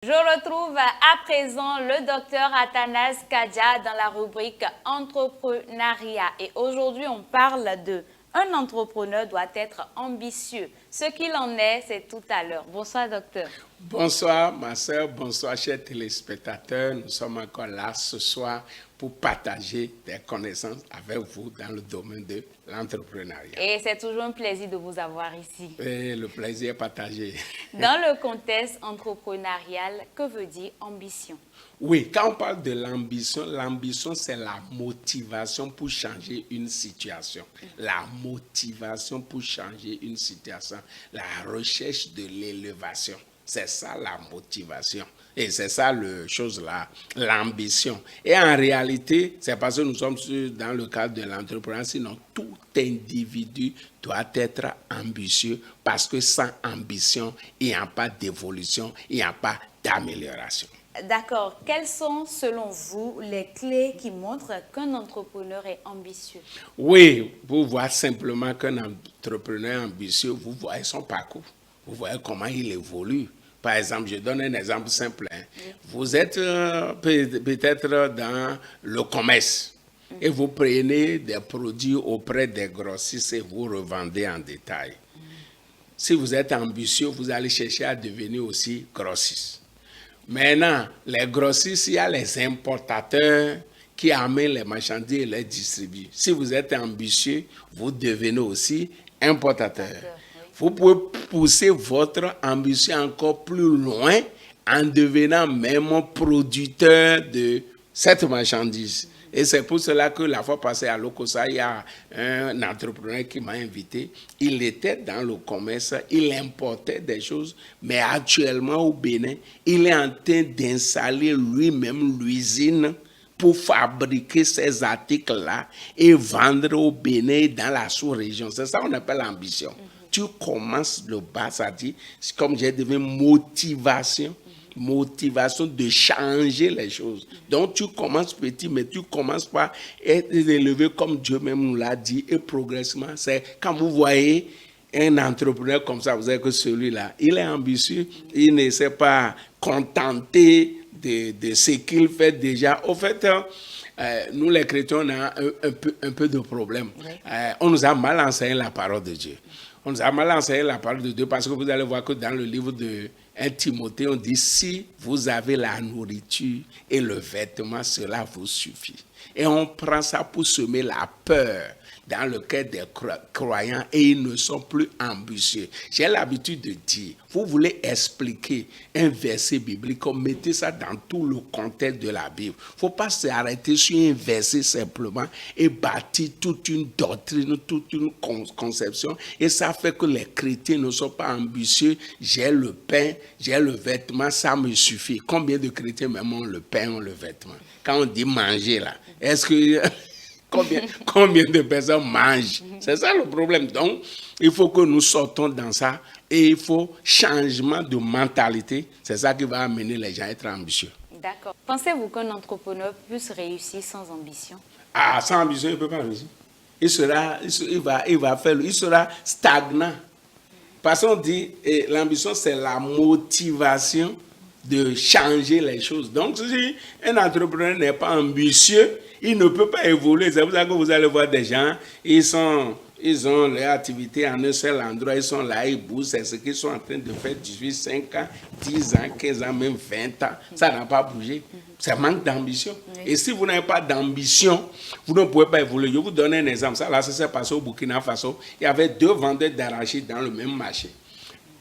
Je retrouve à présent le docteur Athanas Kadia dans la rubrique entrepreneuriat. Et aujourd'hui, on parle de un entrepreneur doit être ambitieux. Ce qu'il en est, c'est tout à l'heure. Bonsoir, docteur. Bonsoir, ma soeur. Bonsoir, chers téléspectateurs. Nous sommes encore là ce soir pour partager des connaissances avec vous dans le domaine de l'entrepreneuriat. Et c'est toujours un plaisir de vous avoir ici. Et le plaisir est partagé. Dans le contexte entrepreneurial, que veut dire ambition? Oui, quand on parle de l'ambition, l'ambition, c'est la motivation pour changer une situation. La motivation pour changer une situation. La recherche de l'élévation. C'est ça la motivation. Et c'est ça le chose là, l'ambition. Et en réalité, c'est parce que nous sommes dans le cadre de l'entrepreneuriat, sinon tout individu doit être ambitieux parce que sans ambition, il n'y a pas d'évolution, il n'y a pas d'amélioration. D'accord. Quelles sont, selon vous, les clés qui montrent qu'un entrepreneur est ambitieux? Oui, vous voyez simplement qu'un entrepreneur ambitieux, vous voyez son parcours. Vous voyez comment il évolue. Par exemple, je donne un exemple simple. Oui. Vous êtes peut-être dans le commerce et vous prenez des produits auprès des grossistes et vous revendez en détail. Si vous êtes ambitieux, vous allez chercher à devenir aussi grossiste. Maintenant, les grossistes, il y a les importateurs qui amènent les marchandises et les distribuent. Si vous êtes ambitieux, vous devenez aussi importateur. Vous pouvez pousser votre ambition encore plus loin en devenant même producteur de cette marchandise. Et c'est pour cela que la fois passée à Lokossa, il y a un entrepreneur qui m'a invité. Il était dans le commerce, il importait des choses, mais actuellement au Bénin, il est en train d'installer lui-même l'usine pour fabriquer ces articles-là et vendre au Bénin dans la sous-région. C'est ça qu'on appelle l'ambition. Tu commences le bas, ça dit, comme j'ai dit, motivation de changer les choses. Donc tu commences petit, mais tu commences par être élevé comme Dieu même nous l'a dit et progressivement. C'est quand vous voyez un entrepreneur comme ça, vous savez que celui-là, il est ambitieux, il ne s'est pas contenté de ce qu'il fait déjà. Au fait, nous les chrétiens, on a un peu de problème. Oui. On nous a mal enseigné la parole de Dieu. On nous a mal enseigné la parole de Dieu parce que vous allez voir que dans le livre de 1 Timothée, on dit si vous avez la nourriture et le vêtement, cela vous suffit. Et on prend ça pour semer la peur dans le cœur des croyants et ils ne sont plus ambitieux. J'ai l'habitude de dire, vous voulez expliquer un verset biblique, mettez ça dans tout le contexte de la Bible. Il ne faut pas s'arrêter sur un verset simplement et bâtir toute une doctrine, toute une conception. Et ça fait que les chrétiens ne sont pas ambitieux. J'ai le pain, j'ai le vêtement, ça me suffit. Combien de chrétiens même ont le pain, ont le vêtement? Quand on dit manger là, est-ce que... Combien de personnes mangent? C'est ça le problème. Donc, il faut que nous sortons dans ça et il faut changement de mentalité. C'est ça qui va amener les gens à être ambitieux. D'accord. Pensez-vous qu'un entrepreneur puisse réussir sans ambition? Ah, sans ambition, il ne peut pas réussir. Il sera stagnant. Parce qu'on dit, l'ambition, c'est la motivation de changer les choses. Donc, si un entrepreneur n'est pas ambitieux, il ne peut pas évoluer. C'est pour ça que vous allez voir des gens, ils ont leur activité en un seul endroit, ils sont là, ils bougent, c'est ce qu'ils sont en train de faire 18, 5 ans, 10 ans, 15 ans, même 20 ans. Ça n'a pas bougé. C'est manque d'ambition. Oui. Et si vous n'avez pas d'ambition, vous ne pouvez pas évoluer. Je vous donne un exemple. Ça, là, ça s'est passé au Burkina Faso. Il y avait 2 vendeurs d'arachides dans le même marché.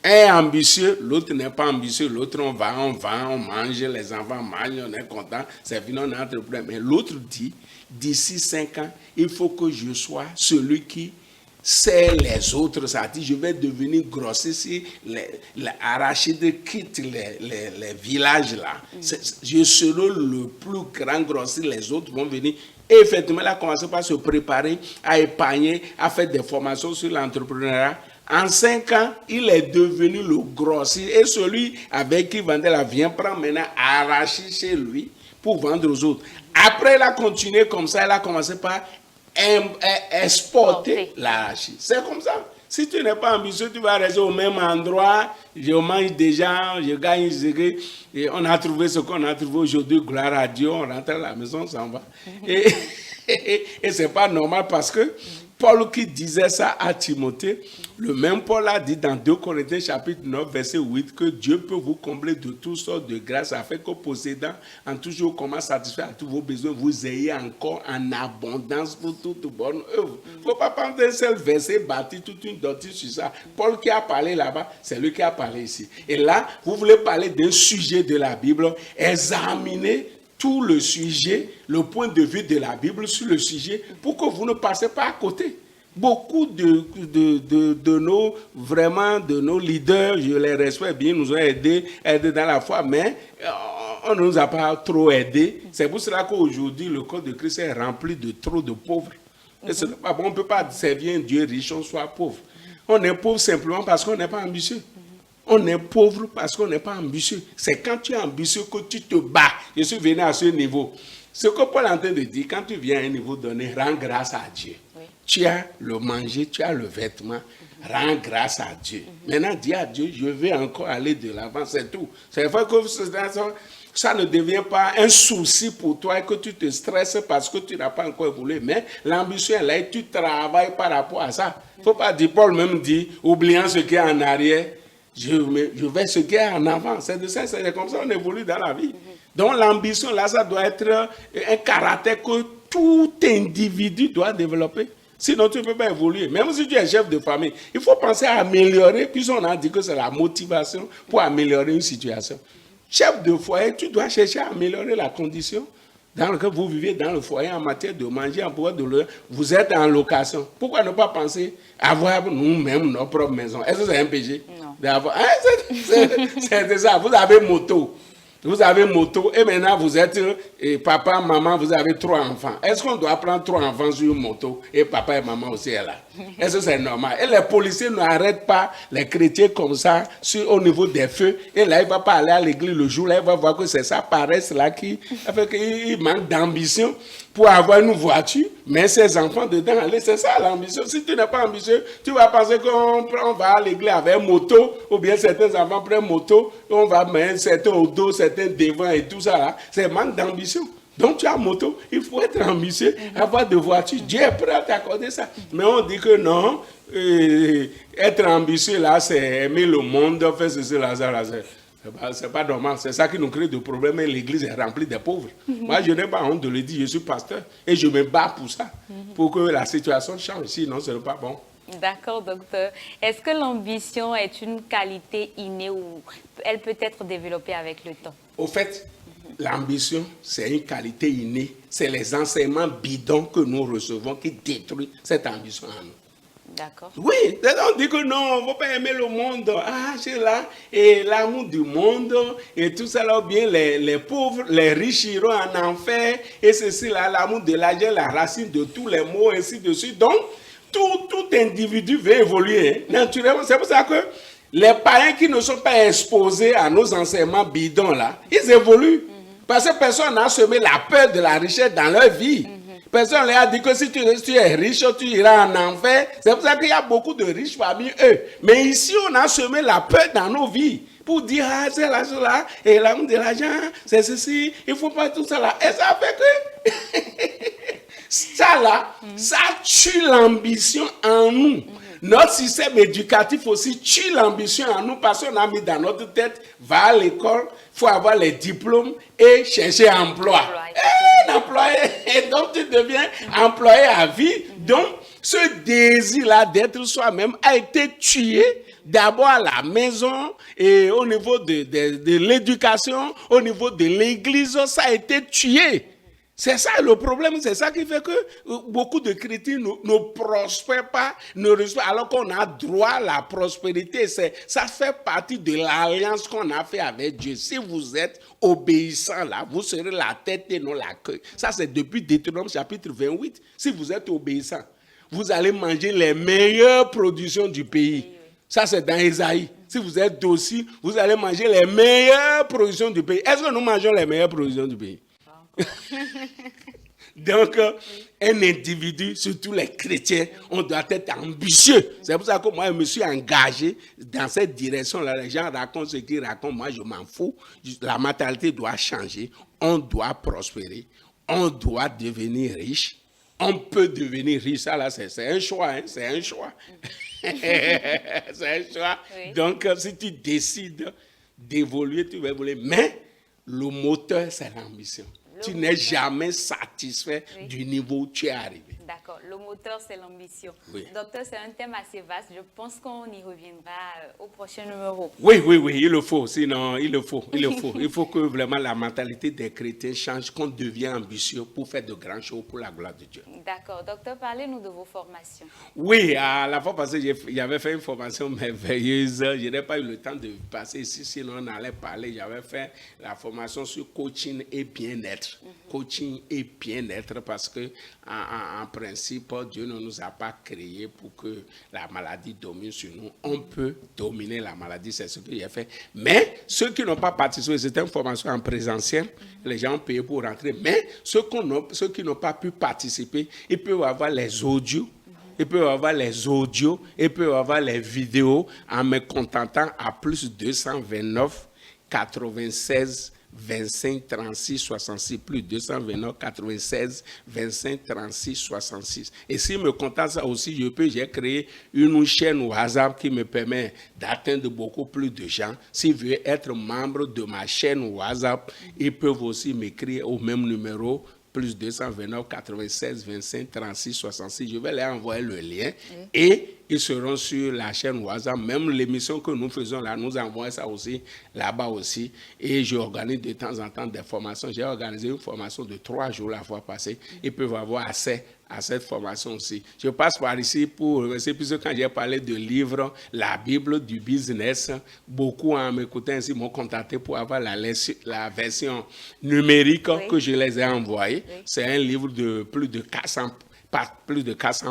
Un ambitieux, l'autre n'est pas ambitieux, l'autre on mange, les enfants mangent, on est content, c'est fini, on est entrepreneur. Mais l'autre dit, d'ici 5 ans, il faut que je sois celui qui sert les autres. Ça dit, je vais devenir grossiste si les arachides quittent les villages là. Je serai le plus grand grossiste, les autres vont venir. Et effectivement, il a commencé par se préparer, à épargner, à faire des formations sur l'entrepreneuriat. En 5 ans, il est devenu le grossiste. Et celui avec qui il vendait la viande prend maintenant arracher chez lui pour vendre aux autres. Après, il a continué comme ça. Il a commencé par exporter l'arachide. C'est comme ça. Si tu n'es pas ambitieux, tu vas rester au même endroit. Je mange déjà, je gagne, et on a trouvé ce qu'on a trouvé aujourd'hui, gloire à Dieu, on rentre à la maison, on s'en va. Et c'est pas normal parce que Paul qui disait ça à Timothée, le même Paul a dit dans 2 Corinthiens chapitre 9 verset 8 que Dieu peut vous combler de toutes sortes de grâces afin que possédant en toujours comment satisfaire à tous vos besoins, vous ayez encore en abondance pour toute bonne œuvre. Il ne faut pas prendre un seul verset, bâtir toute une doctrine sur ça. Paul qui a parlé là-bas, c'est lui qui a parlé ici. Et là, vous voulez parler d'un sujet de la Bible, examinez tout le sujet, le point de vue de la Bible sur le sujet, pour que vous ne passez pas à côté. Beaucoup de nos leaders, je les respecte bien, nous ont aidés dans la foi, mais on ne nous a pas trop aidés. C'est pour cela qu'aujourd'hui, le corps de Christ est rempli de trop de pauvres. Et ce n'est pas bon, on ne peut pas servir un Dieu riche, on soit pauvre. On est pauvre simplement parce qu'on n'est pas ambitieux. On est pauvre parce qu'on n'est pas ambitieux. C'est quand tu es ambitieux que tu te bats. Je suis venu à ce niveau. Ce que Paul est en train de dire, quand tu viens à un niveau donné, rends grâce à Dieu. Oui. Tu as le manger, tu as le vêtement, rends grâce à Dieu. Maintenant, dis à Dieu, je vais encore aller de l'avant, c'est tout. C'est vrai que ça ne devient pas un souci pour toi et que tu te stresses parce que tu n'as pas encore évolué. Mais l'ambition est là et tu travailles par rapport à ça. Il ne faut pas dire, Paul même dit, oubliant ce qui est en arrière, je vais ce qui est en avant. C'est de ça, c'est comme ça qu'on évolue dans la vie. Donc l'ambition, là, ça doit être un caractère que tout individu doit développer. Sinon, tu ne peux pas évoluer. Même si tu es chef de famille, il faut penser à améliorer. Puis on a dit que c'est la motivation pour améliorer une situation. Chef de foyer, tu dois chercher à améliorer la condition dans laquelle vous vivez dans le foyer en matière de manger, en pouvoir de l'eau. Vous êtes en location. Pourquoi ne pas penser à avoir nous-mêmes notre propre maison? Est-ce que c'est un péché? Non. C'est ça. Vous avez moto. Vous avez moto et maintenant vous êtes papa, maman, vous avez 3 enfants. Est-ce qu'on doit prendre 3 enfants sur une moto et papa et maman aussi est là? Est-ce que c'est normal? Et les policiers n'arrêtent pas les chrétiens comme ça au niveau des feux. Et là, il ne va pas aller à l'église le jour. Là, il va voir que c'est sa paresse là qui fait qu'il manque d'ambition pour avoir une voiture. Mais ses enfants dedans, allez, c'est ça l'ambition. Si tu n'es pas ambitieux, tu vas penser qu'on va à l'église avec une moto, ou bien certains enfants prennent moto, on va mettre certains au dos, certains devant et tout ça là. C'est manque d'ambition. Donc tu as moto, il faut être ambitieux, avoir de voitures. Dieu est prêt à t'accorder ça. Mais on dit que non, être ambitieux là, c'est aimer le monde, faire ceci, là, ça, là. C'est pas normal. C'est ça qui nous crée des problèmes et l'église est remplie de pauvres. Moi, je n'ai pas honte de le dire, je suis pasteur et je me bats pour ça, pour que la situation change. Sinon, ce n'est pas bon. D'accord, docteur. Est-ce que l'ambition est une qualité innée ou elle peut être développée avec le temps? Au fait, l'ambition, c'est une qualité innée. C'est les enseignements bidons que nous recevons qui détruisent cette ambition en nous. D'accord. Oui, on dit que non, il ne faut pas aimer le monde. Ah, c'est là, et l'amour du monde, et tout ça là, bien les pauvres, les riches iront en enfer, et ceci là, l'amour de l'argent, la racine de tous les maux, ainsi de suite. Donc, tout individu veut évoluer, naturellement. C'est pour ça que les païens qui ne sont pas exposés à nos enseignements bidons là, ils évoluent. Parce que personne n'a semé la peur de la richesse dans leur vie. Personne leur a dit que si tu es riche, tu iras en enfer. C'est pour ça qu'il y a beaucoup de riches parmi eux. Mais ici, on a semé la peur dans nos vies. Pour dire, ah, c'est là, cela, et l'amour de l'argent, c'est ceci, il ne faut pas tout ça là. Et ça fait que ça là, ça tue l'ambition en nous. Notre système éducatif aussi tue l'ambition en nous parce qu'on a mis dans notre tête, va à l'école, il faut avoir les diplômes et chercher un emploi. Un employé. Et donc tu deviens employé à vie. Donc ce désir-là d'être soi-même a été tué d'abord à la maison et au niveau de l'éducation, au niveau de l'église, ça a été tué. C'est ça le problème, c'est ça qui fait que beaucoup de chrétiens ne prospèrent pas, ne reçoivent, alors qu'on a droit à la prospérité. Ça fait partie de l'alliance qu'on a fait avec Dieu. Si vous êtes obéissant là, vous serez la tête et non la queue. Ça c'est depuis Deutéronome chapitre 28. Si vous êtes obéissant, vous allez manger les meilleures productions du pays. Ça c'est dans Ésaïe. Si vous êtes docile, vous allez manger les meilleures productions du pays. Est-ce que nous mangeons les meilleures productions du pays? Donc, un individu, surtout les chrétiens, on doit être ambitieux. C'est pour ça que moi, je me suis engagé dans cette direction-là. Les gens racontent ce qu'ils racontent, moi, je m'en fous. La mentalité doit changer. On doit prospérer. On doit devenir riche. On peut devenir riche. Ça, là, c'est un choix. Hein? C'est un choix. C'est un choix. Oui. Donc, si tu décides d'évoluer, tu vas évoluer. Mais le moteur, c'est l'ambition. Tu n'es jamais satisfait du niveau où tu es arrivé. D'accord. Le moteur, c'est l'ambition. Oui. Docteur, c'est un thème assez vaste. Je pense qu'on y reviendra au prochain numéro. Oui, il le faut. Sinon, il le faut. Il faut que vraiment la mentalité des chrétiens change, qu'on devienne ambitieux pour faire de grandes choses pour la gloire de Dieu. D'accord. Docteur, parlez-nous de vos formations. Oui, à la fois passée, j'avais fait une formation merveilleuse. Je n'ai pas eu le temps de passer ici, sinon on allait parler. J'avais fait la formation sur coaching et bien-être. Coaching et bien-être parce que en principe, Dieu ne nous a pas créés pour que la maladie domine sur nous. On peut dominer la maladie, c'est ce que j'ai fait. Mais ceux qui n'ont pas participé, c'était une formation en présentiel. Les gens ont payé pour rentrer. Mais ceux qui n'ont pas pu participer, ils peuvent avoir les audios. Ils peuvent avoir les audios, ils peuvent avoir les vidéos en me contentant à plus 229 96 25 36 66 plus 229 96 25 36 66. Et s'il me contente ça aussi, j'ai créé une chaîne WhatsApp qui me permet d'atteindre beaucoup plus de gens. S'ils veulent être membres de ma chaîne WhatsApp, ils peuvent aussi m'écrire au même numéro plus 229 96 25 36 66. Je vais leur envoyer le lien et ils seront sur la chaîne WhatsApp. Même l'émission que nous faisons là, nous envoyons ça aussi là-bas aussi. Et j'organise de temps en temps des formations. J'ai organisé une formation de 3 jours la fois passée. Ils peuvent avoir accès à cette formation aussi. Je passe par ici pour remercier, puisque quand j'ai parlé de livres, la Bible du business, beaucoup en m'écoutant ainsi m'ont contacté pour avoir la version numérique que je les ai envoyée. C'est un livre de plus de 400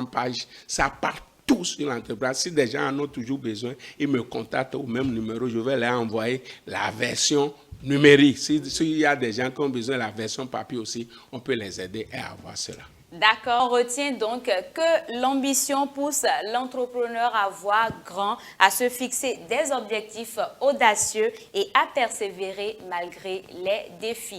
pages. Ça part tout sur l'entreprise. Si des gens en ont toujours besoin, ils me contactent au même numéro. Je vais leur envoyer la version numérique. S'il y a des gens qui ont besoin de la version papier aussi, on peut les aider à avoir cela. D'accord, on retient donc que l'ambition pousse l'entrepreneur à voir grand, à se fixer des objectifs audacieux et à persévérer malgré les défis.